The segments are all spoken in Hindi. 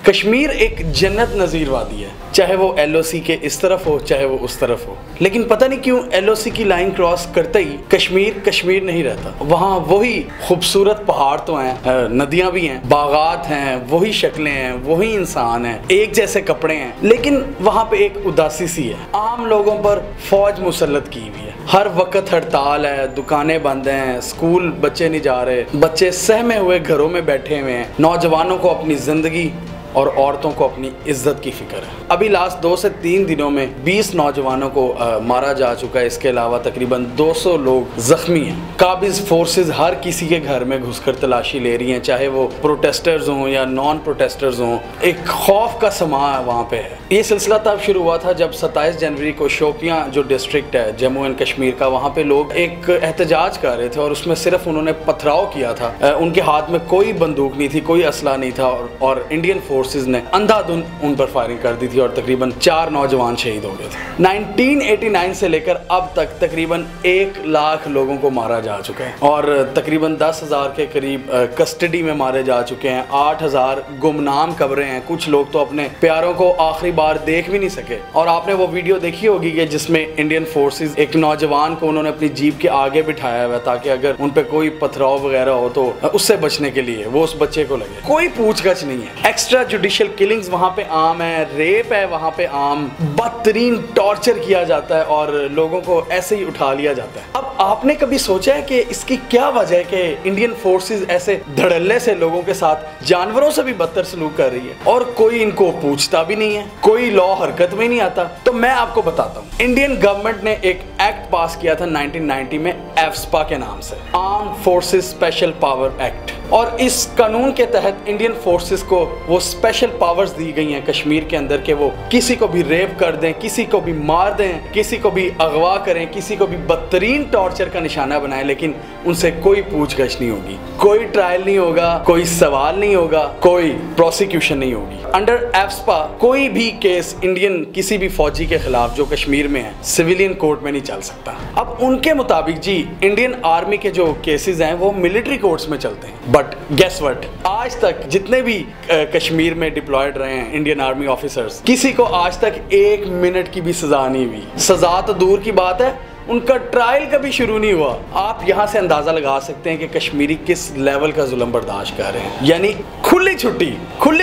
कश्मीर एक जन्नत नज़ीर वादी है, चाहे वो LOC के इस तरफ हो चाहे वो उस तरफ हो। लेकिन पता नहीं क्यों LOC की लाइन क्रॉस करते ही कश्मीर कश्मीर नहीं रहता। वहाँ वही खूबसूरत पहाड़ तो हैं, नदियाँ भी हैं, बागात हैं, वही शक्लें हैं, वही इंसान हैं, एक जैसे कपड़े हैं, लेकिन वहाँ पे एक उदासी सी है। आम लोगों पर फौज मुसल्लत की हुई है, हर वक्त हड़ताल है, दुकानें बंद हैं, स्कूल बच्चे नहीं जा रहे, बच्चे सहमे हुए घरों में बैठे हुए हैं, नौजवानों को अपनी जिंदगी और औरतों को अपनी इज्जत की फिक्र है। अभी लास्ट 2 से 3 दिनों में 20 नौजवानों को मारा जा चुका है। इसके अलावा तकरीबन 200 लोग जख्मी हैं। काबिज फोर्सेस हर किसी के घर में घुसकर तलाशी ले रही हैं, चाहे वो प्रोटेस्टर्स हों या नॉन प्रोटेस्टर्स हों। एक खौफ का समा वहाँ पे है। ये सिलसिला तब शुरू हुआ था जब 27 जनवरी को शोपियां जो डिस्ट्रिक्ट है जम्मू एंड कश्मीर का, वहाँ पे लोग एक एहतजाज कर रहे थे और उसमें सिर्फ उन्होंने पथराव किया था। उनके हाथ में कोई बंदूक नहीं थी, कोई असला नहीं था और इंडियन फोर्सेस ने अंधाधुंध उन पर फायरिंग कर दी थी और तकरीबन 4 नौजवान शहीद हो गए थे। 1989 से लेकर अब तक तकरीबन 1 लाख लोगों को मारा जा चुका है और तकरीबन 10,000 के करीब कस्टडी में मारे जा चुके हैं। 8,000 गुमनाम कब्रें हैं। कुछ लोग तो अपने प्यारों को आखिरी बार देख भी नहीं सके। और आपने वो वीडियो देखी होगी कि जिसमें इंडियन फोर्सेस एक नौजवान को उन्होंने अपनी जीप के आगे बिठाया हुआ ताकि अगर उन पे कोई पथराव वगैरह हो तो उससे बचने के लिए वो उस बच्चे को लगे। कोई पूछगछ नहीं है। एक्स्ट्रा जुडिशियल किलिंग्स वहाँ पे आम है, रेप है वहाँ पे आम, बदतरीन टॉर्चर किया जाता है और लोगों को ऐसे ही उठा लिया जाता है। अब आपने कभी सोचा है कि इसकी क्या वजह है कि इंडियन फोर्सेस ऐसे धड़ल्ले से लोगों के साथ जानवरों से भी बदतर सलूक कर रही है और कोई इनको पूछता भी नहीं है, कोई लॉ हरकत में नहीं आता? तो मैं आपको बताता हूँ। इंडियन गवर्नमेंट ने एक एक्ट पास किया था 1990 में एफस्पा के नाम से, armed forces special power act. और इस कानून के तहत इंडियन फोर्सेस को वो स्पेशल पावर्स दी गई हैं कश्मीर के अंदर कि वो किसी को भी रेप कर दें, किसी को भी मार दें, किसी को भी अगवा करें, किसी को भी बदतरीन टॉर्चर का निशाना बनाएं, लेकिन उनसे कोई पूछगछ नहीं होगी, कोई ट्रायल नहीं होगा, कोई सवाल नहीं होगा, कोई प्रोसिक्यूशन नहीं होगी। अंडर एफस्पा कोई भी केस इंडियन किसी भी फौजी के खिलाफ जो कश्मीर में है सिविलियन कोर्ट में नहीं चल सकता। अब उनके मुताबिक जी इंडियन आर्मी के जो केसेस हैं वो मिलिट्री कोर्ट्स में चलते हैं। बट गेस व्हाट, आज तक जितने भी कश्मीर में डिप्लॉयड रहे हैं इंडियन आर्मी ऑफिसर्स, किसी को आज तक 1 मिनट की भी सजा नहीं हुई। सजा तो दूर की बात है, उनका ट्रायल कभी शुरू नहीं हुआ। आप यहाँ से अंदाजा लगा सकते हैं कि कश्मीरी किस लेवल का जुल्म बर्दाश्त कर रहे हैं। यानी खुली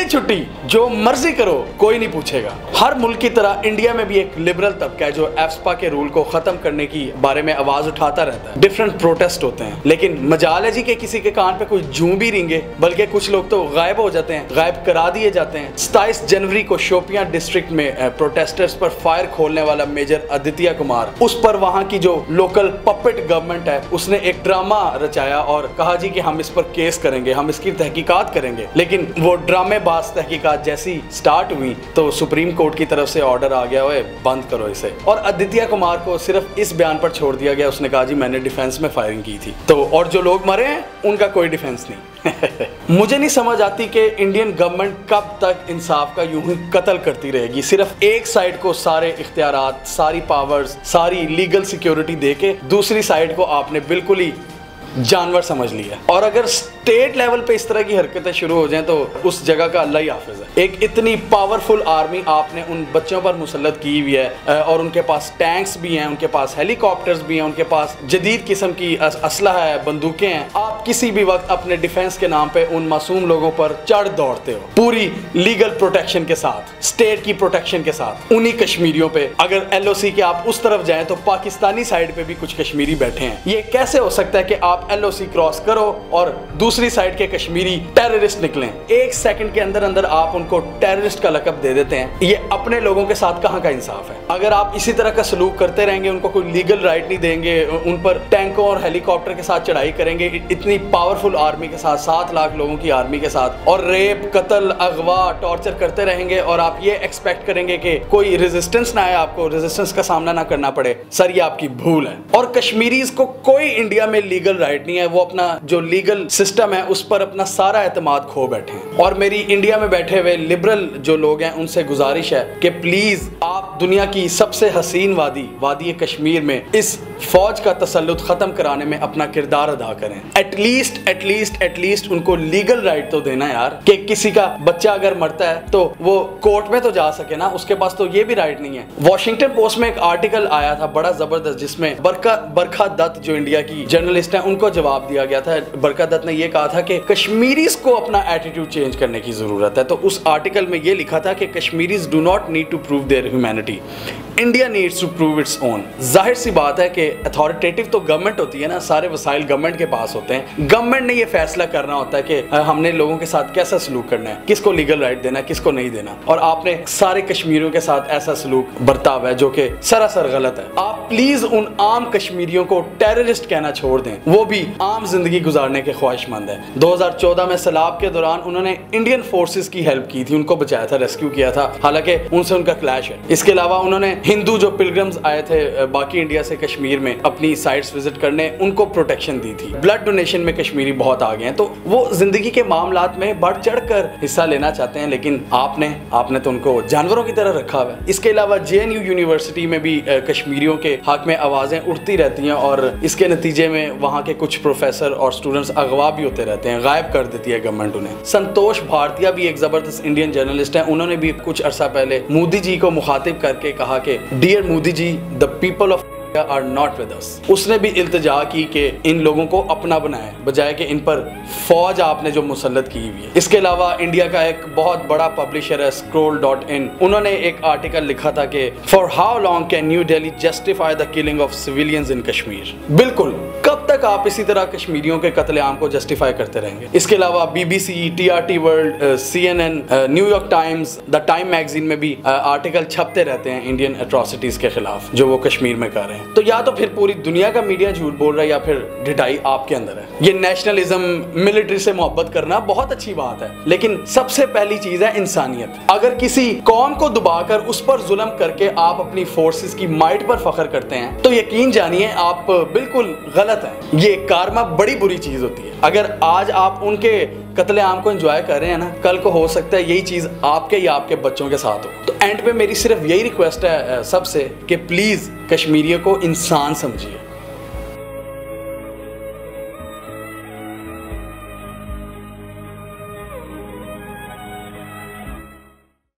छुट्टी जो मर्जी करो, कोई नहीं पूछेगा। हर मुल्क की तरह इंडिया में भी एक लिबरल तबका है जो एफस्पा के रूल को खत्म करने की बारे में आवाज उठाता रहता है। डिफरेंट प्रोटेस्ट होते हैं, लेकिन मजाल है जी के किसी के कान पे कोई जूं भी रिंगे, बल्कि कुछ लोग तो गायब हो जाते हैं, गायब करा दिए जाते हैं। 27 जनवरी को शोपियां डिस्ट्रिक्ट में प्रोटेस्टर्स पर फायर खोलने वाला मेजर आदित्य कुमार, उस पर वहां की जो लोकल पपेट गवर्नमेंट है उसने एक ड्रामा रचाया और कहा जी कि हम इस पर केस करेंगे, हम इसकी तहकीकात करेंगे। लेकिन वो ड्रामेबाज तहकीकात जैसी स्टार्ट हुई तो सुप्रीम कोर्ट की तरफ से ऑर्डर आ गया, ओए बंद करो इसे। और आदित्य कुमार को सिर्फ इस बयान पर छोड़ दिया गया, उसने कहा जी मैंने डिफेंस में फायरिंग की थी। तो और जो लोग मरे हैं उनका कोई डिफेंस नहीं। मुझे नहीं समझ आती कि इंडियन गवर्नमेंट कब तक इंसाफ का यूं ही कत्ल करती रहेगी। सिर्फ एक साइड को सारे इख्तियारात, सारी पावर्स, सारी लीगल सिक्योरिटी देके दूसरी साइड को आपने बिल्कुल ही जानवर समझ लिया। और अगर स्टेट लेवल पे इस तरह की हरकतें शुरू हो जाएं तो उस जगह का अल्लाह ही हाफिज है। एक इतनी पावरफुल आर्मी आपने उन बच्चों पर मुसल्लत की हुई है और उनके पास टैंक्स भी हैं, उनके पास हेलीकॉप्टर्स भी हैं, उनके पास जदीद किस्म की असलहा है, बंदूकें हैं। आप किसी भी वक्त अपने डिफेंस के नाम पे उन मासूम लोगों पर चढ़ दौड़ते हो, पूरी लीगल प्रोटेक्शन के साथ, स्टेट की प्रोटेक्शन के साथ। उन्हीं कश्मीरियों पे अगर LOC के आप उस तरफ जाएं तो पाकिस्तानी साइड पे भी कुछ कश्मीरी बैठे हैं। ये कैसे हो सकता है कि आप LOC क्रॉस करो और दूसरी साइड के कश्मीरी टेररिस्ट निकलें? 1 सेकंड के अंदर अंदर आप उनको टेररिस्ट का लक़ब दे देते हैं। ये अपने लोगों के साथ कहाँ का इंसाफ है? अगर आप इसी तरह का सलूक करते रहेंगे, उनको कोई लीगल राइट नहीं देंगे, उन पर टैंकों और हेलीकॉप्टर के साथ चढ़ाई करेंगे, इतनी पावरफुल आर्मी के साथ, 7 लाख लोगों की आर्मी के साथ, और रेप, कत्ल, अगवा, टॉर्चर करते रहेंगे और आप ये एक्सपेक्ट करेंगे कि कोई रेजिस्टेंस ना आए, आपको रेजिस्टेंस का सामना ना करना पड़े, सर ये आपकी भूल है। और कश्मीरीज को कोई इंडिया में लीगल राइट नहीं है, वो अपना जो लीगल सिस्टम है उस पर अपना सारा एतमाद खो बैठे हैं। और मेरी इंडिया में बैठे हुए लिबरल जो लोग हैं उनसे गुजारिश है कि प्लीज आप दुनिया की सबसे हसीन वादी कश्मीर में इस फौज का तसल्लुत खत्म कराने में अपना किरदार अदा करें। एटलीस्ट उनको लीगल राइट तो देना यार, कि किसी का बच्चा अगर मरता है तो वो कोर्ट में तो जा सके ना, उसके पास तो ये भी राइट नहीं है। वॉशिंगटन पोस्ट में एक आर्टिकल आया था बड़ा जबरदस्त, जिसमें बरखा दत्त जो इंडिया की जर्नलिस्ट है उनको जवाब दिया गया था। बरखा दत्त ने ये कहा था कि कश्मीरीज को अपना एटीट्यूड चेंज करने की जरूरत है। तो उस आर्टिकल में ये लिखा था कि Kashmiris do not need to prove their humanity, India needs to prove its own. जाहिर सी बात है कि अथॉरिटेटिव तो गवर्नमेंट होती है ना, सारे वसाइल गवर्नमेंट के पास होते हैं। गवर्नमेंट ने ये फैसला करना होता है कि हमने लोगों के साथ कैसा सलूक करना है, किसको लीगल राइट देना है, किसको नहीं देना। और आपने सारे कश्मीरियों के साथ ऐसा सलूक बर्ताव है जो कि सरासर गलत है। आप प्लीज उन आम कश्मीरियों को टेररिस्ट कहना छोड़ दें, वो भी आम जिंदगी गुजारने के ख्वाहिशमंद है। 2014 में सैलाब के दौरान उन्होंने इंडियन फोर्सेस की हेल्प की थी, उनको बचाया था, रेस्क्यू किया था, हालांकि उनसे उनका क्लैश है। इसके अलावा उन्होंने हिंदू जो पिलग्रिम्स आए थे बाकी इंडिया से कश्मीर में अपनी साइट्स विजिट करने, उनको प्रोटेक्शन दी थी। ब्लड डोनेशन में कश्मीरी बहुत आगे हैं, तो वो जिंदगी के मामलात में बढ़ चढ़ कर हिस्सा लेना चाहते हैं, लेकिन आपने तो उनको जानवरों की तरह रखा हुआ है। इसके अलावा JNU यूनिवर्सिटी में भी कश्मीरियों के हक में आवाजें उठती रहती हैं और इसके नतीजे में वहाँ के कुछ प्रोफेसर और स्टूडेंट्स अगवा भी होते रहते हैं, गायब कर देती है गवर्नमेंट उन्हें। संतोष भारतीय भी एक जबरदस्त इंडियन जर्नलिस्ट हैं, उन्होंने भी कुछ अरसा पहले मोदी जी को मुखातिब करके कहा कि dear Modi ji, the people of are not with us। उसने भी इल्तिजा की कि इन लोगों को अपना बनाए, बजाय कि इन पर फौज आपने जो मुसल्लत की हुई है। इसके अलावा इंडिया का एक बहुत बड़ा पब्लिशर है scroll.in, उन्होंने एक आर्टिकल लिखा था कि for how long can New Delhi justify the killing of civilians in Kashmir. बिल्कुल, कब तक आप इसी तरह कश्मीरियों के कत्लेआम को जस्टिफाई करते रहेंगे। इसके अलावा BBC, TRT world, CNN, New York times, the time magazine में भी आर्टिकल छपते रहते हैं इंडियन एट्रोसिटीज के खिलाफ जो वो कश्मीर में कर रहे हैं। तो या तो फिर पूरी दुनिया का मीडिया झूठ बोल रहा है या फिर ढिठाई आपके अंदर है। ये नेशनलिज्म, मिलिट्री से मोहब्बत करना बहुत अच्छी बात है, लेकिन सबसे पहली चीज है इंसानियत। अगर किसी कौम को दबाकर उस पर जुल्म करके आप अपनी फोर्सेस की माइट पर फख्र करते हैं तो यकीन जानिए आप बिल्कुल गलत हैं। ये कारमा बड़ी बुरी चीज होती है। अगर आज आप उनके कत्लेआम को एंजॉय कर रहे हैं ना, कल को हो सकता है यही चीज आपके या आपके बच्चों के साथ हो। तो एंड पे मेरी सिर्फ यही रिक्वेस्ट है सबसे कि प्लीज कश्मीरियों को इंसान समझिए।